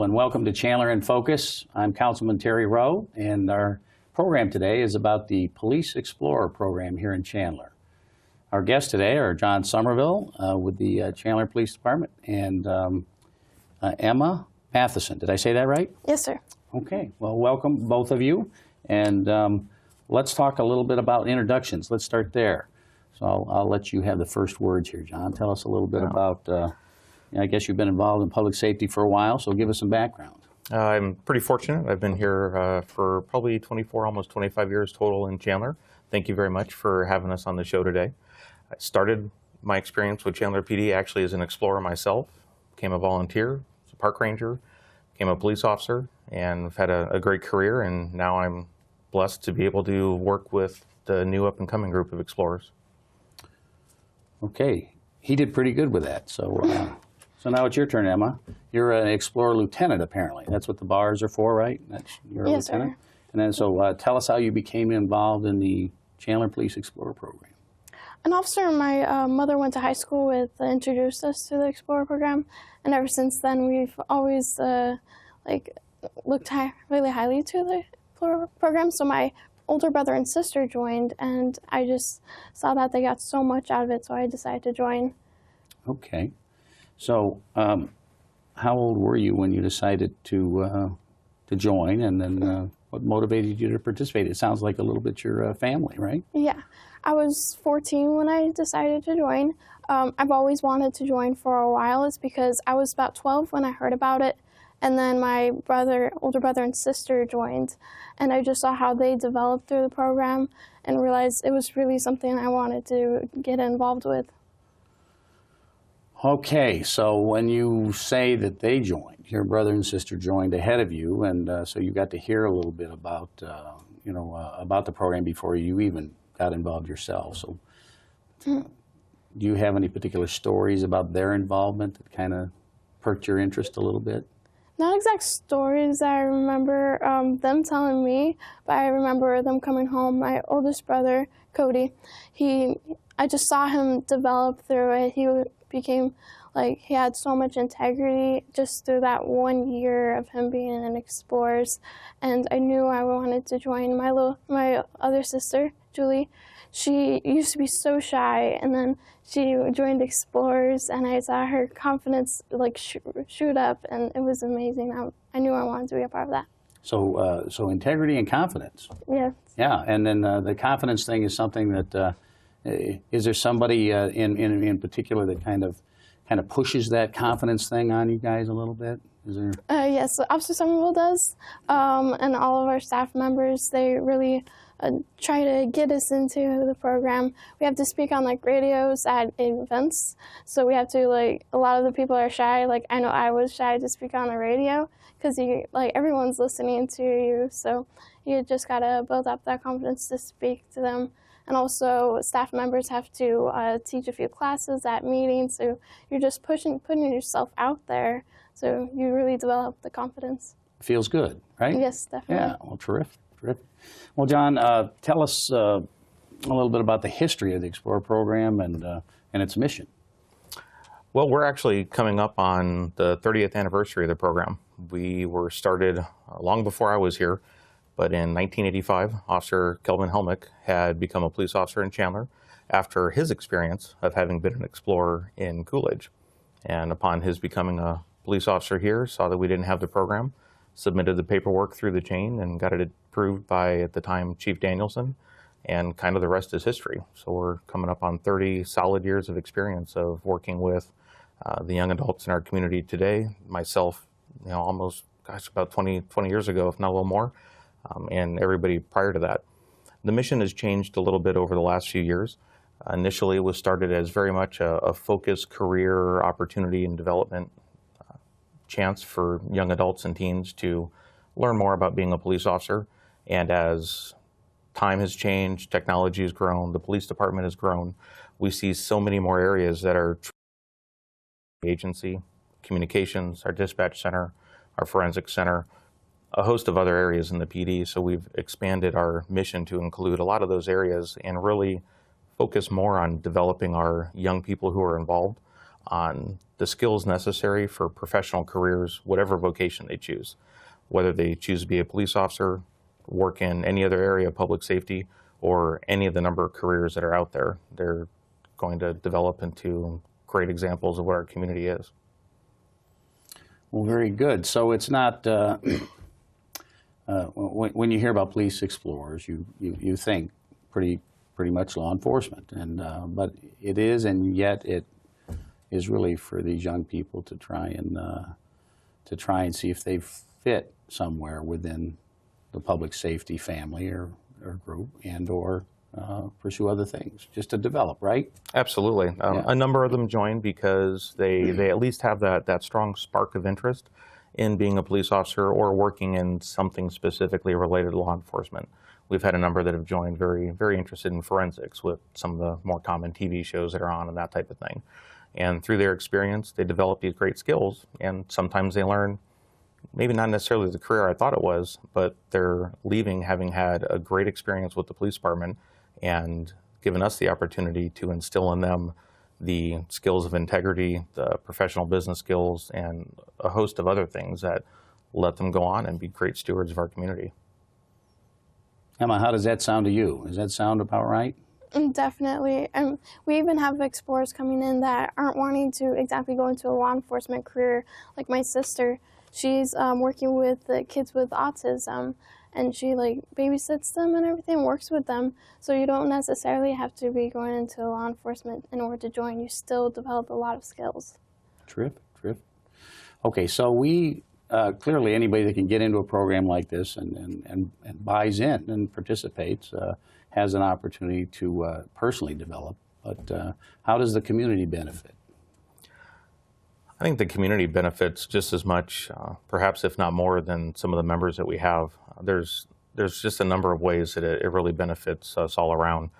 and welcome to Chandler in Focus. I'm Councilman Terry Roe, and our program today is about the Police Explorer program here in Chandler. Our guests today are John Somerville with the Chandler Police Department and Emma Mathisen. Did I say that right? Yes, sir. Okay, well, welcome both of you, and let's talk a little bit about introductions. Let's start there. So I'll let you have the first words here, John. Tell us a little bit about, I guess you've been involved in public safety for a while, so give us some background. I'm pretty fortunate. I've been here for probably 24, almost 25 years total in Chandler. Thank you very much for having us on the show today. I started my experience with Chandler PD actually as an explorer myself, became a volunteer, as a park ranger, became a police officer, and I've had a great career, and now I'm blessed to be able to work with the new up-and-coming group of explorers. Okay, he did pretty good with that. So, so now it's your turn, Emma. You're an Explorer Lieutenant, apparently. That's what the bars are for, right? You're a yes, lieutenant. Sir. And then, so tell us how you became involved in the Chandler Police Explorer program. An officer my mother went to high school with introduced us to the Explorer program, and ever since then we've always looked really highly to the Explorer program. So my older brother and sister joined, and I just saw that they got so much out of it, so I decided to join. Okay. So how old were you when you decided to join, and then what motivated you to participate? It sounds like a little bit your family, right? Yeah. I was 14 when I decided to join. I've always wanted to join for a while. It's because I was about 12 when I heard about it, and then my older brother and sister joined, and I just saw how they developed through the program and realized it was really something I wanted to get involved with. Okay, so when you say that they joined, your brother and sister joined ahead of you, and so you got to hear a little bit about, about the program before you even got involved yourself. So do you have any particular stories about their involvement that kind of perked your interest a little bit? Not exact stories I remember them telling me, but I remember them coming home. My oldest brother, Cody, I just saw him develop through it. He became, he had so much integrity just through that 1 year of him being an Explorers. And I knew I wanted to join. My other sister, Julie, she used to be so shy, and then she joined Explorers, and I saw her confidence shoot up, and it was amazing. I knew I wanted to be a part of that. So, so integrity and confidence. Yeah. Yeah, and then the confidence thing is something that is there somebody in particular that kind of pushes that confidence thing on you guys a little bit? Is there? Yes, Officer Somerville does, and all of our staff members. They really try to get us into the program. We have to speak on radios at events, so we have to a lot of the people are shy. I know I was shy to speak on the radio because everyone's listening to you, so you just gotta build up that confidence to speak to them. And also staff members have to teach a few classes at meetings, so you're just putting yourself out there, so you really develop the confidence. Feels good, right? Yes, definitely. Yeah, well, terrific. Well, John, tell us a little bit about the history of the Explorer program and its mission. Well, we're actually coming up on the 30th anniversary of the program. We were started long before I was here, but in 1985, Officer Kelvin Helmick had become a police officer in Chandler after his experience of having been an explorer in Coolidge. And upon his becoming a police officer here, saw that we didn't have the program, submitted the paperwork through the chain and got it approved by, at the time, Chief Danielson, and kind of the rest is history. So we're coming up on 30 solid years of experience of working with the young adults in our community today. Myself, almost, about 20 years ago, if not a little more, and everybody prior to that. The mission has changed a little bit over the last few years. Initially, it was started as very much a focused career opportunity and development chance for young adults and teens to learn more about being a police officer. And as time has changed, technology has grown, the police department has grown, we see so many more areas that are agency, communications, our dispatch center, our forensic center, a host of other areas in the PD. So we've expanded our mission to include a lot of those areas and really focus more on developing our young people who are involved. on the skills necessary for professional careers, whatever vocation they choose. Whether they choose to be a police officer, work in any other area of public safety, or any of the number of careers that are out there, they're going to develop into great examples of what our community is. Well, very good. So it's not, when you hear about police explorers, you think pretty much law enforcement, and but it is, and yet it is really for these young people to try and see if they fit somewhere within the public safety family or group, and or pursue other things just to develop, right? Absolutely. A number of them join because they at least have that strong spark of interest in being a police officer or working in something specifically related to law enforcement. We've had a number that have joined very interested in forensics with some of the more common TV shows that are on and that type of thing. And through their experience, they develop these great skills, and sometimes they learn maybe not necessarily the career I thought it was, but they're leaving having had a great experience with the police department and given us the opportunity to instill in them the skills of integrity, the professional business skills, and a host of other things that let them go on and be great stewards of our community. Emma, how does that sound to you? Does that sound about right? Definitely. And we even have explorers coming in that aren't wanting to exactly go into a law enforcement career. Like my sister, she's working with the kids with autism, and she like babysits them and everything, works with them. So you don't necessarily have to be going into law enforcement in order to join. You still develop a lot of skills. Terrific. Okay, so we clearly anybody that can get into a program like this and buys in and participates has an opportunity to personally develop. But how does the community benefit? I think the community benefits just as much, perhaps if not more, than some of the members that we have. There's just a number of ways that it really benefits us all around.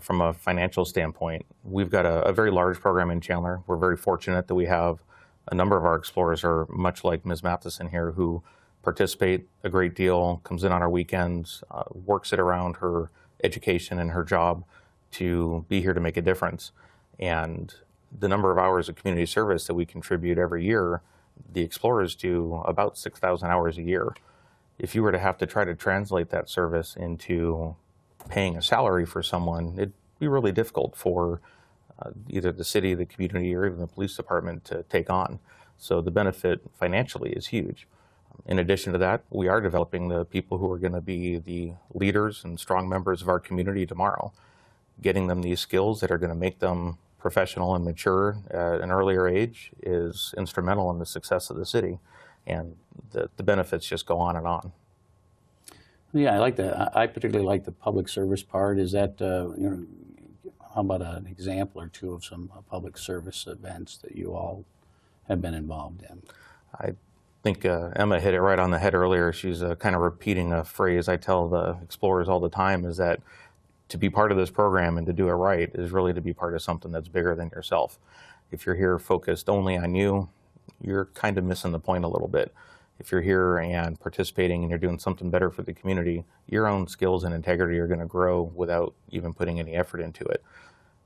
From a financial standpoint, we've got a very large program in Chandler. We're very fortunate that we have a number of our explorers are much like Ms. Mathisen here, who participate a great deal, comes in on our weekends, works it around her education and her job to be here to make a difference. And the number of hours of community service that we contribute every year, the explorers do about 6,000 hours a year. If you were to have to try to translate that service into paying a salary for someone, it'd be really difficult for either the city, the community, or even the police department to take on. So the benefit financially is huge. In addition to that, we are developing the people who are going to be the leaders and strong members of our community tomorrow, getting them these skills that are going to make them professional and mature at an earlier age is instrumental in the success of the city, and the benefits just go on and on. Yeah, I like that. I particularly like the public service part. Is that, how about an example or two of some public service events that you all have been involved in? I think Emma hit it right on the head earlier. She's kind of repeating a phrase I tell the explorers all the time, is that to be part of this program and to do it right is really to be part of something that's bigger than yourself. If you're here focused only on you, you're kind of missing the point a little bit. If you're here and participating and you're doing something better for the community, your own skills and integrity are going to grow without even putting any effort into it.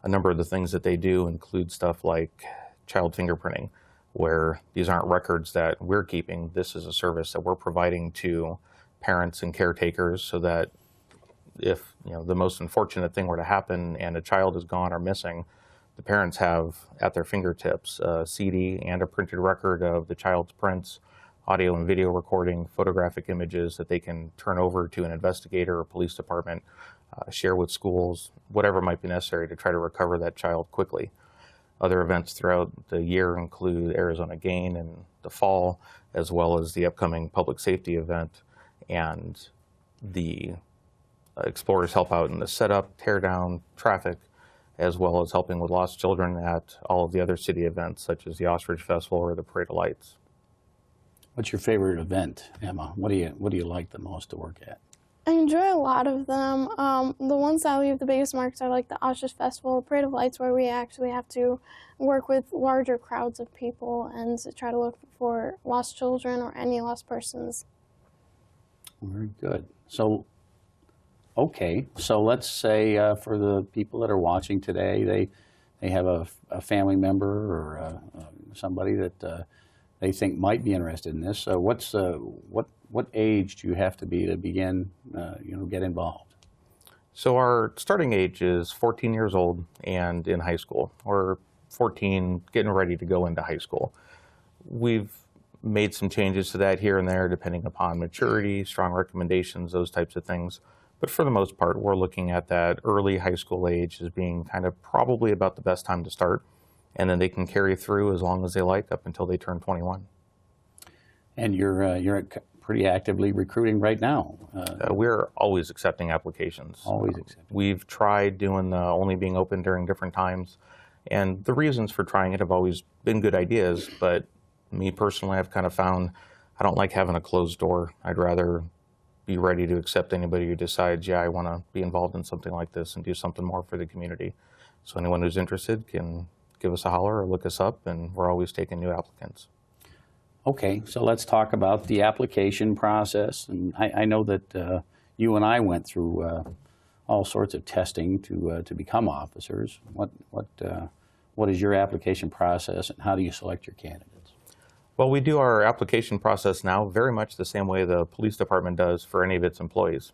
A number of the things that they do include stuff like child fingerprinting, where these aren't records that we're keeping. This is a service that we're providing to parents and caretakers so that if the most unfortunate thing were to happen and a child is gone or missing, the parents have at their fingertips a CD and a printed record of the child's prints, audio and video recording, photographic images that they can turn over to an investigator or police department, share with schools, whatever might be necessary to try to recover that child quickly. Other events throughout the year include Arizona Gain in the fall, as well as the upcoming public safety event, and the explorers help out in the setup, tear down, traffic, as well as helping with lost children at all of the other city events, such as the Ostrich Festival or the Parade of Lights. What's your favorite event, Emma? What do you like the most to work at? I enjoy a lot of them. The ones that leave the biggest marks are like the Ostrich Festival, Parade of Lights, where we actually have to work with larger crowds of people and try to look for lost children or any lost persons. Very good. So, okay, so let's say for the people that are watching today, they have a family member or somebody that they think might be interested in this. So what age do you have to be to begin, get involved? So our starting age is 14 years old and in high school, or 14 getting ready to go into high school. We've made some changes to that here and there depending upon maturity, strong recommendations, those types of things. But for the most part, we're looking at that early high school age as being kind of probably about the best time to start. And then they can carry through as long as they like up until they turn 21. And you're pretty actively recruiting right now. We're always accepting applications. Always accepting. We've tried doing the only being open during different times. And the reasons for trying it have always been good ideas. But me personally, I've kind of found I don't like having a closed door. I'd rather be ready to accept anybody who decides, yeah, I want to be involved in something like this and do something more for the community. So anyone who's interested can give us a holler or look us up, and we're always taking new applicants. Okay, so let's talk about the application process. And I know that you and I went through all sorts of testing to become officers. What is your application process, and how do you select your candidates? Well, we do our application process now very much the same way the police department does for any of its employees.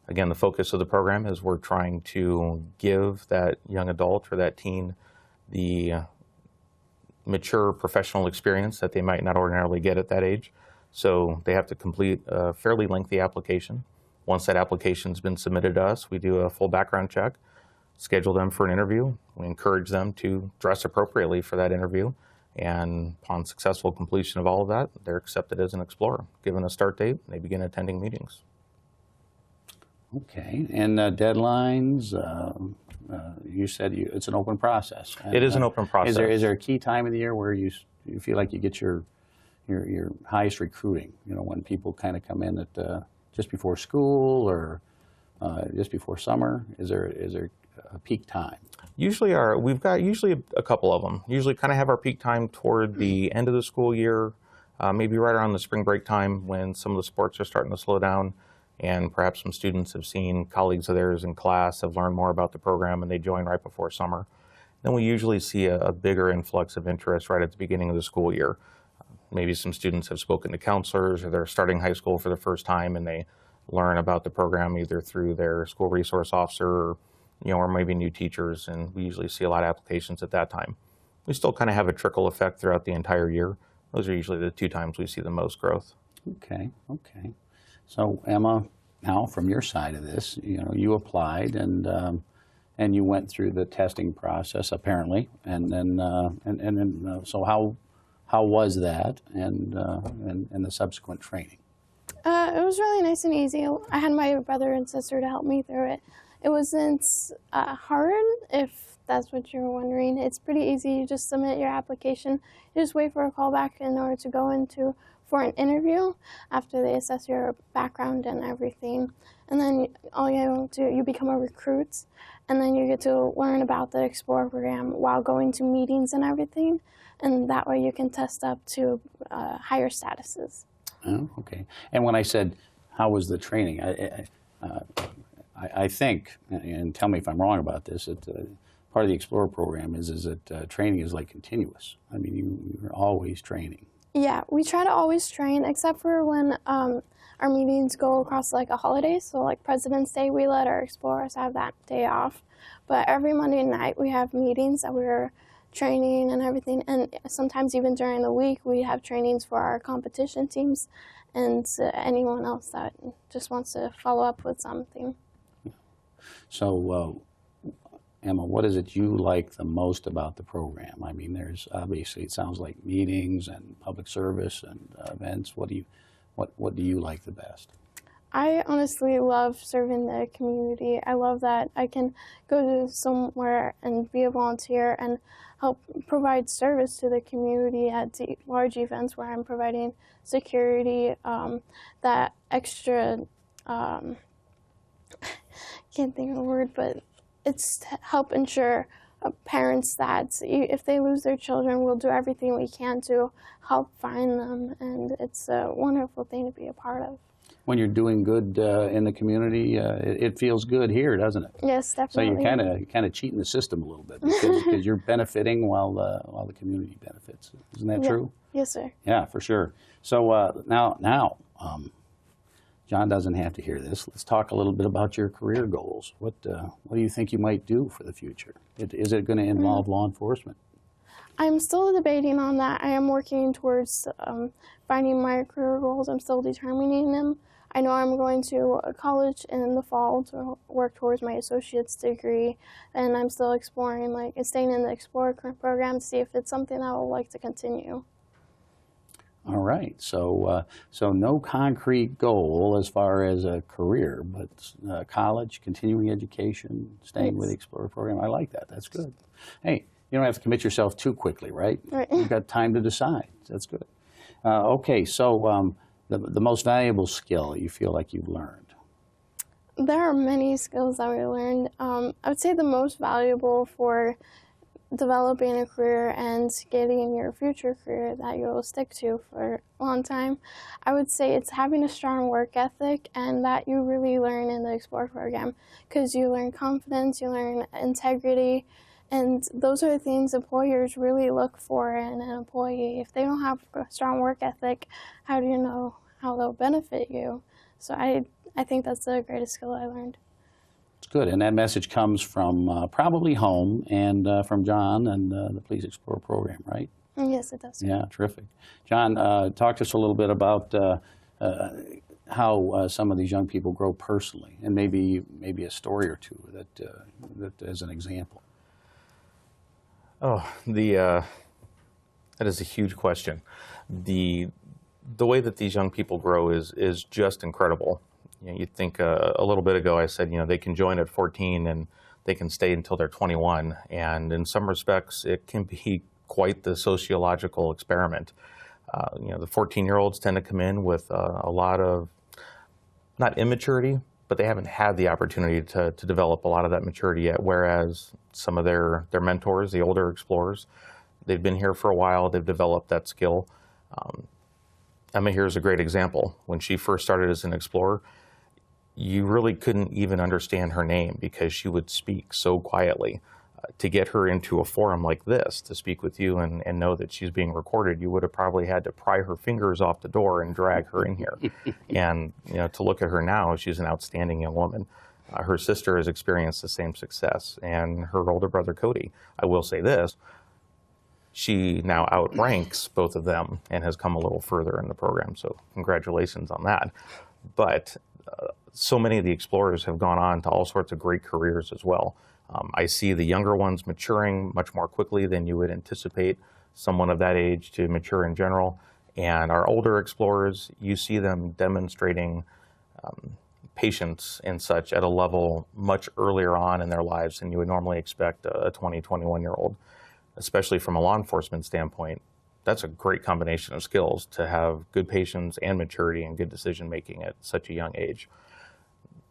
Again, the focus of the program is we're trying to give that young adult or that teen the mature professional experience that they might not ordinarily get at that age. So they have to complete a fairly lengthy application. Once that application's been submitted to us, we do a full background check, schedule them for an interview. We encourage them to dress appropriately for that interview. And upon successful completion of all of that, they're accepted as an explorer. Given a start date, they begin attending meetings. Okay, and deadlines, you said it's an open process. And, it is an open process. Is there a key time of the year where you feel like you get your highest recruiting? When people kind of come in at just before school or just before summer? Is there a peak time? We've got usually a couple of them. Usually kind of have our peak time toward the end of the school year, maybe right around the spring break time when some of the sports are starting to slow down, and perhaps some students have seen colleagues of theirs in class, have learned more about the program, and they join right before summer. Then we usually see a bigger influx of interest right at the beginning of the school year. Maybe some students have spoken to counselors, or they're starting high school for the first time and they learn about the program either through their school resource officer or maybe new teachers, and we usually see a lot of applications at that time. We still kind of have a trickle effect throughout the entire year. Those are usually the two times we see the most growth. Okay. So Emma, now from your side of this, you applied and you went through the testing process apparently, and then so how was that and the subsequent training? It was really nice and easy. I had my brother and sister to help me through it. It wasn't hard, if that's what you're wondering. It's pretty easy. You just submit your application. You just wait for a call back in order to go for an interview after they assess your background and everything. And then all you have to do, you become a recruit, and then you get to learn about the Explorer program while going to meetings and everything. And that way you can test up to higher statuses. Oh, okay. And when I said, how was the training? I think, and tell me if I'm wrong about this, that part of the Explorer program is that training is like continuous. I mean, you're always training. Yeah, we try to always train, except for when our meetings go across like a holiday. So like President's Day, we let our explorers have that day off. But every Monday night we have meetings that we're training and everything. And sometimes even during the week we have trainings for our competition teams and anyone else that just wants to follow up with something. So, Emma, what is it you like the most about the program? I mean, there's obviously, it sounds like meetings and public service and events. What do you like the best? I honestly love serving the community. I love that I can go to somewhere and be a volunteer and help provide service to the community at large events where I'm providing security, that extra, can't think of a word, but it's to help ensure parents that if they lose their children, we'll do everything we can to help find them, and it's a wonderful thing to be a part of. when you're doing good in the community, it feels good here, doesn't it? Yes, So definitely. you're kind of cheating the system a little bit because you're benefiting while the community benefits. Isn't that true? Yes, sir. Yeah, for sure. So now, John doesn't have to hear this. Let's talk a little bit about your career goals. What do you think you might do for the future? Is it going to involve law enforcement? I'm still debating on that. I am working towards finding my career goals. I'm still determining them. I know I'm going to college in the fall to work towards my associate's degree, and I'm still exploring, like staying in the Explorer program to see if it's something I would like to continue. All right. So no concrete goal as far as a career, but college, continuing education, staying with the Explorer program. I like that. That's good. Hey, you don't have to commit yourself too quickly, right? Right. You've got time to decide. That's good. Okay. So the most valuable skill you feel like you've learned? There are many skills that we learned. I would say the most valuable for developing a career and getting your future career that you'll stick to for a long time, I would say it's having a strong work ethic, and that you really learn in the Explorer program, because you learn confidence, you learn integrity, and those are the things employers really look for in an employee. If they don't have a strong work ethic, how do you know how they'll benefit you? So I think that's the greatest skill I learned. It's good, and that message comes from probably home and from John and the Police Explorer program, right? Yes, it does. Yeah, terrific. John, talk to us a little bit about how some of these young people grow personally, and maybe a story or two that as an example. Oh, that is a huge question. The way that these young people grow is just incredible. You know, you'd think a little bit ago I said, you know, they can join at 14 and they can stay until they're 21. And in some respects, it can be quite the sociological experiment. You know, the 14-year-olds tend to come in with a lot of, not immaturity, but they haven't had the opportunity to develop a lot of that maturity yet. Whereas some of their mentors, the older explorers, they've been here for a while, they've developed that skill. Emma here is a great example. When she first started as an explorer, you really couldn't even understand her name because she would speak so quietly. To get her into a forum like this, to speak with you and know that she's being recorded, you would have probably had to pry her fingers off the door and drag her in here. And you know, to look at her now, she's an outstanding young woman. Her sister has experienced the same success, and her older brother, Cody. I will say this, she now outranks both of them and has come a little further in the program, so congratulations on that. But so many of the explorers have gone on to all sorts of great careers as well. I see the younger ones maturing much more quickly than you would anticipate someone of that age to mature in general. And our older explorers, you see them demonstrating patience and such at a level much earlier on in their lives than you would normally expect a 20, 21-year-old, especially from a law enforcement standpoint. That's a great combination of skills to have good patience and maturity and good decision-making at such a young age.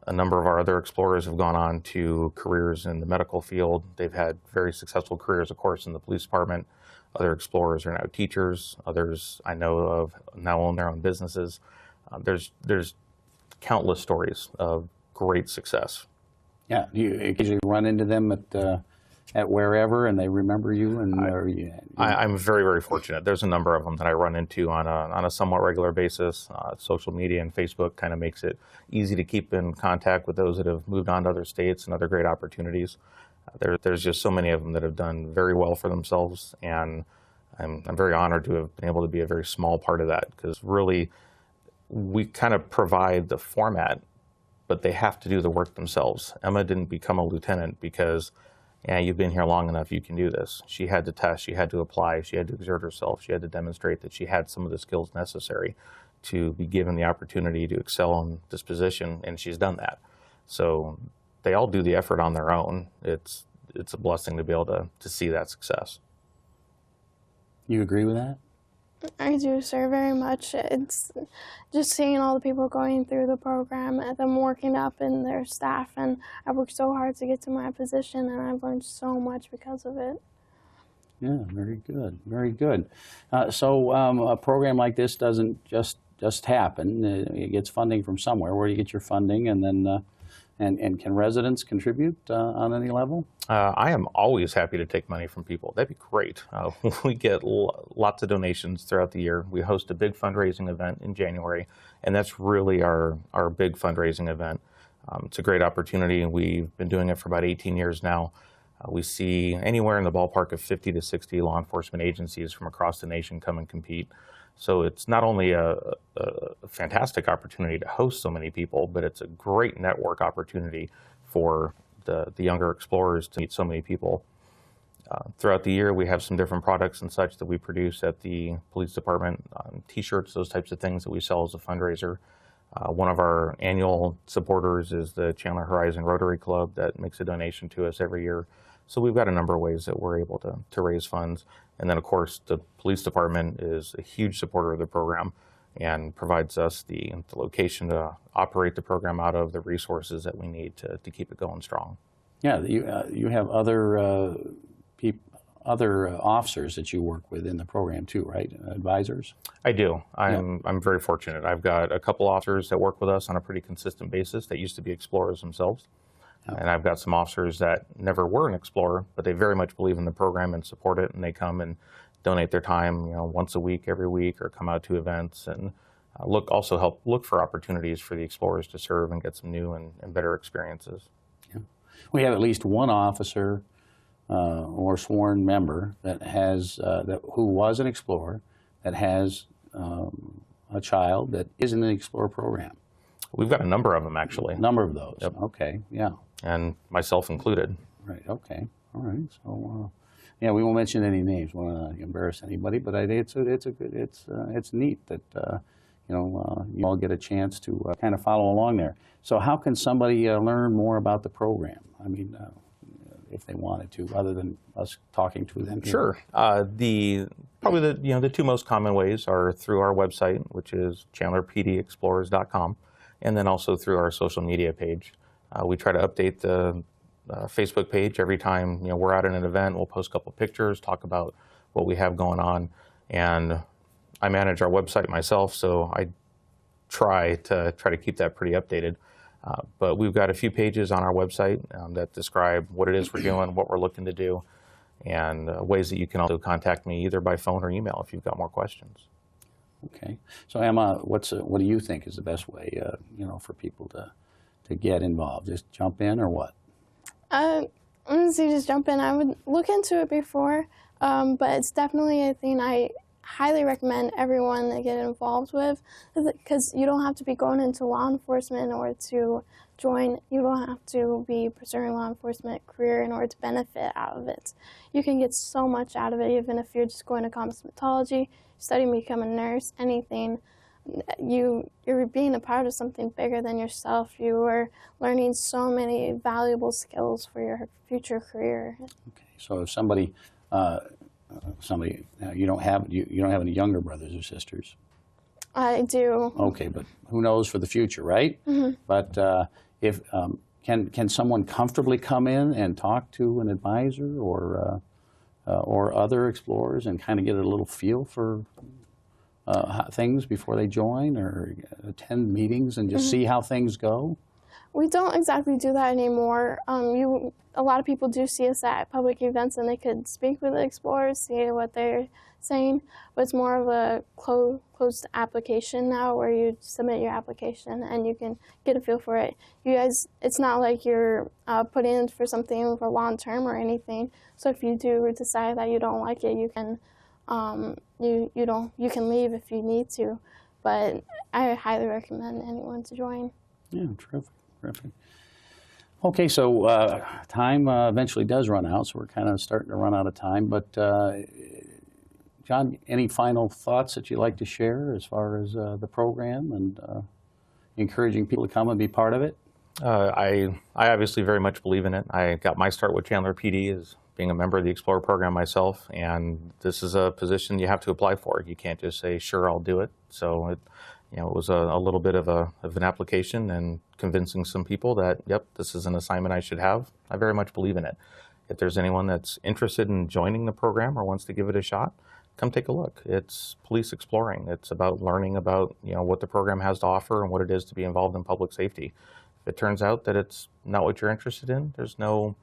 A number of our other explorers have gone on to careers in the medical field. They've had very successful careers, of course, in the police department. Other explorers are now teachers. Others I know of now own their own businesses. There's countless stories of great success. Yeah, you occasionally run into them at wherever, and they remember you. And I'm very, very fortunate. There's a number of them that I run into on a somewhat regular basis. Social media and Facebook kind of makes it easy to keep in contact with those that have moved on to other states and other great opportunities. There's just so many of them that have done very well for themselves, and I'm very honored to have been able to be a very small part of that, because really we kind of provide the format, but they have to do the work themselves. Emma didn't become a lieutenant because, yeah, you've been here long enough, you can do this. She had to test, she had to apply, she had to exert herself, she had to demonstrate that she had some of the skills necessary to be given the opportunity to excel in this position, and she's done that. So they all do the effort on their own. It's a blessing to be able to see that success. You agree with that? I do, sir, very much. It's just seeing all the people going through the program and them working up in their staff, and I worked so hard to get to my position, and I've learned so much because of it. Yeah, very good, very good. So a program like this doesn't just just happen. It gets funding from somewhere. Where do you get your funding? And then, and can residents contribute on any level? I am always happy to take money from people. That'd be great. We get lots of donations throughout the year. We host a big fundraising event in January, and that's really our big fundraising event. It's a great opportunity. We've been doing it for about 18 years now. We see anywhere in the ballpark of 50 to 60 law enforcement agencies from across the nation come and compete. So it's not only a fantastic opportunity to host so many people, but it's a great network opportunity for the younger explorers to meet so many people. Throughout the year, we have some different products and such that we produce at the police department, t-shirts, those types of things that we sell as a fundraiser. One of our annual supporters is the Chandler Horizon Rotary Club that makes a donation to us every year. So we've got a number of ways that we're able to raise funds. And then, of course, the police department is a huge supporter of the program and provides us the location to operate the program out of, the resources that we need to keep it going strong. Yeah, you have other officers that you work with in the program too, right? Advisors? I do. I'm very fortunate. I've got a couple officers that work with us on a pretty consistent basis that used to be explorers themselves. And I've got some officers that never were an explorer, but they very much believe in the program and support it, and they come and donate their time, once a week, every week, or come out to events and help look for opportunities for the explorers to serve and get some new and better experiences. Yeah. We have at least one officer or sworn member that has who was an explorer that has a child that is in the Explorer program. We've got a number of them, actually. A number of those. Yep. Okay. Yeah. And myself included. Right. Okay. All right. So, yeah, we won't mention any names. We don't want to embarrass anybody, but I think it's neat that you all get a chance to kind of follow along there. So, how can somebody learn more about the program? I mean, if they wanted to, other than us talking to them. Sure. Probably the two most common ways are through our website, which is chandlerpdexplorers.com, and then also through our social media page. We try to update the Facebook page every time we're out at an event. We'll post a couple pictures, talk about what we have going on, and I manage our website myself, so I try to keep that pretty updated. But we've got a few pages on our website that describe what it is we're doing, what we're looking to do, and ways that you can also contact me either by phone or email if you've got more questions. Okay. So Emma, what do you think is the best way, for people to get involved? Just jump in or what? Honestly, just jump in. I would look into it before, but it's definitely a thing I highly recommend everyone to get involved with, because you don't have to be going into law enforcement in order to join. You don't have to be pursuing a law enforcement career in order to benefit out of it. You can get so much out of it, even if you're just going to cosmetology, studying to become a nurse, anything. You're being a part of something bigger than yourself. You are learning so many valuable skills for your future career. Okay, so if somebody you don't have any younger brothers or sisters? I do. Okay, but who knows for the future, right? Mm-hmm. But if can someone comfortably come in and talk to an advisor or other explorers and kind of get a little feel for things before they join, or attend meetings and just see how things go? We don't exactly do that anymore. A lot of people do see us at public events and they could speak with the explorers, see what they're saying, but it's more of a closed application now, where you submit your application and you can get a feel for it. You guys, it's not like you're put in for something for long term or anything. So if you do decide that you don't like it, you can you can leave if you need to. But I highly recommend anyone to join. Yeah, terrific. Okay, so time eventually does run out, so we're kind of starting to run out of time. But John, any final thoughts that you'd like to share as far as the program and encouraging people to come and be part of it? I obviously very much believe in it. I got my start with Chandler PD as being a member of the Explorer program myself, and this is a position you have to apply for. You can't just say, sure, I'll do it. So it was a little bit of an application and convincing some people that, yep, this is an assignment I should have. I very much believe in it. If there's anyone that's interested in joining the program or wants to give it a shot, come take a look. It's police exploring. It's about learning about, what the program has to offer and what it is to be involved in public safety. If it turns out that it's not what you're interested in, there's no,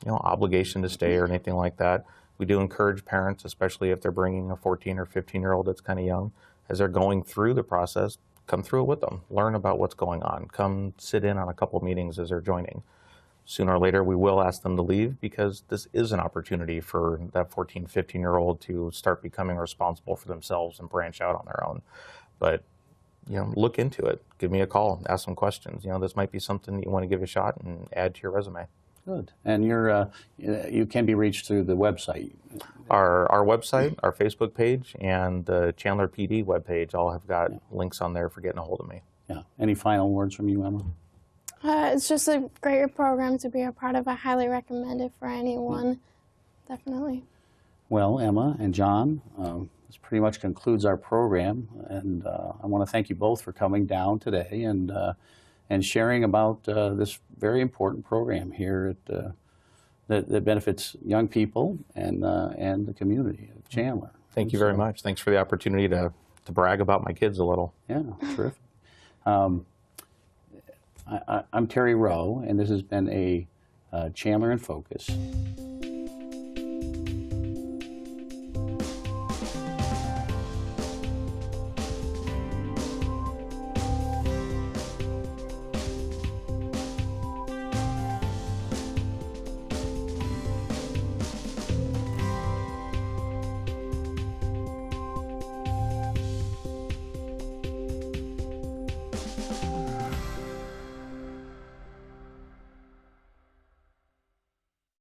obligation to stay or anything like that. We do encourage parents, especially if they're bringing a 14 or 15-year-old that's kind of young, as they're going through the process, come through it with them. Learn about what's going on. Come sit in on a couple meetings as they're joining. Sooner or later, we will ask them to leave because this is an opportunity for that 14, 15-year-old to start becoming responsible for themselves and branch out on their own. But, look into it. Give me a call. Ask some questions. This might be something that you want to give a shot and add to your resume. Good. And you can be reached through the website. Our website, our Facebook page, and the Chandler PD webpage all have got links on there for getting a hold of me. Yeah. Any final words from you, Emma? It's just a great program to be a part of. I highly recommend it for anyone, definitely. Well, Emma and John, this pretty much concludes our program, and I want to thank you both for coming down today and sharing about this very important program here at, that benefits young people and the community of Chandler. Thank you very much. Thanks for the opportunity to brag about my kids a little. Yeah, terrific. I'm Terry Roe, and this has been a Chandler in Focus.